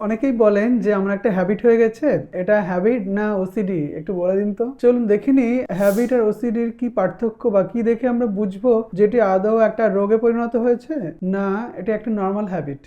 অনেকেই বলেন যে আমার একটা হ্যাবিট হয়ে গেছে। এটা হ্যাবিট না ওসিডি একটু বলে দিন তো। চলুন দেখিনি হ্যাবিট আর ওসিডির কি পার্থক্য বা কি দেখে আমরা বুঝবো যেটি আদৌ একটা রোগে পরিণত হয়েছে না এটা একটা নর্মাল হ্যাবিট।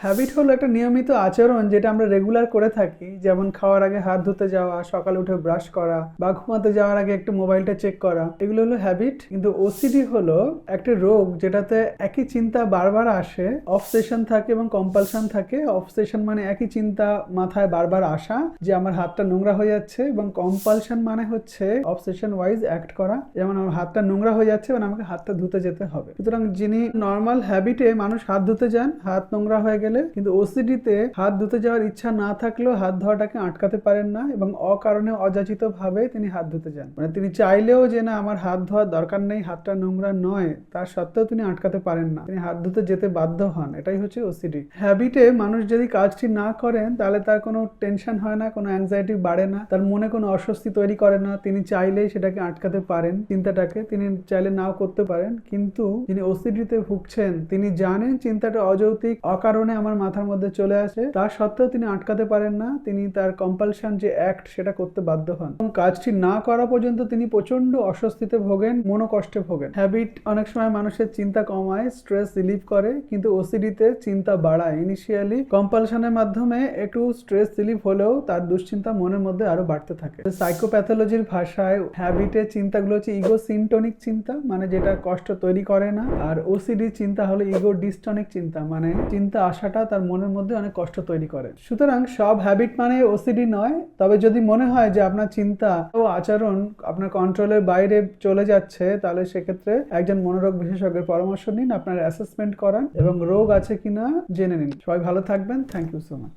হ্যাবিট হলো একটা নিয়মিত আচরণ যেটা আমরা রেগুলার করে থাকি, যেমন খাওয়ার আগে হাত ধুতে যাওয়া, সকালে উঠে ব্রাশ করা বা ঘুমাতে যাওয়ার আগে একটু মোবাইলটা চেক করা, এগুলো হলো হ্যাবিট। কিন্তু ওসিডি হলো একটা রোগ যেটাতে একই চিন্তা বারবার আসে, অবসেশন থাকে এবং কম্পালশন থাকে। অবসেশন মানে একই চিন্তা মাথায় বারবার আসা যে আমার হাতটা নোংরা হয়ে যাচ্ছে, এবং কম্পালশন মানে হচ্ছে অবসেশন ওয়াইজ অ্যাক্ট করা, যেমন আমার হাতটা নোংরা হয়ে যাচ্ছে মানে আমাকে হাতটা ধুতে যেতে হবে। সুতরাং যিনি নর্মাল হ্যাবিটে মানুষ হাত ধুতে যান হাত নোংরা হয়ে গেলে, কিন্তু ওসিডিতে হাত ধুতে যাওয়ার ইচ্ছা না থাকলেও হাত ধোয়াটাকে আটকাতে পারেন না এবং অকারণে অযাচিত ভাবে তিনি হাত ধুতে যান। মানে তিনি চাইলেও যে না আমার হাত ধোয়ার দরকার নেই, হাতটা নোংরা নয়, তার সত্ত্বেও তিনি আটকাতে পারেন না, তিনি হাত ধুতে যেতে বাধ্য হন। এটাই হচ্ছে ওসিডি। হ্যাবিটে মানুষ যদি কাজটি না করেন তাহলে তার কোনো টেনশন হয় না, কোনো অ্যাংজাইটি বাড়ে না, তার মনে কোনো অস্বস্তি তৈরি করে না, তিনি চাইলেই সেটাকে আটকাতে পারেন, চিন্তাটাকে তিনি চাইলে নাও করতে পারেন। কিন্তু যিনি ওসিডিতে ভুগছেন তিনি জানেন চিন্তাটা অযৌক্তিক, অকারণে আমার মাথার মধ্যে চলে আসে, তা সত্ত্বেও তিনি আটকাতে পারেন না, তিনি তার কম্পালশন যে অ্যাক্ট সেটা করতে বাধ্য হন এবং কাজটি না করা পর্যন্ত তিনি প্রচন্ড অস্বস্তিতে ভোগেন, মনোকষ্টে ভোগেন। হ্যাবিট অনেক সময় মানুষের চিন্তা কমায়, স্ট্রেস রিলিভ করে, কিন্তু ওসিডিতে চিন্তা বাড়ায়। ইনিশিয়ালি কম্পালশনের মাধ্যমে একটু স্ট্রেস রিলিভ হলেও তার দুশ্চিন্তা মনের মধ্যে আরো বাড়তে থাকে। সাইকোপ্যাথোলজির ভাষায় হ্যাবিটের চিন্তাগুলো হচ্ছে ইগো সিনটনিক চিন্তা, মানে যেটা কষ্ট তৈরি করে না, আর ওসিডি চিন্তা হলো ইগো ডিস্টনিক চিন্তা, মানে চিন্তা আসাটা তার মনের মধ্যে অনেক কষ্ট তৈরি করে। সুতরাং সব হ্যাবিট মানে ওসিডি নয়, তবে যদি মনে হয় যে আপনার চিন্তা ও আচরণ আপনার কন্ট্রোলের বাইরে চলে যাচ্ছে তাহলে সেক্ষেত্রে একজন মনোরোগ বিশেষজ্ঞের পরামর্শ নিন, আপনার অ্যাসেসমেন্ট করান এবং রোগ আছে কিনা জেনে নিন। সবাই ভালো থাকবেন। Thank you so much.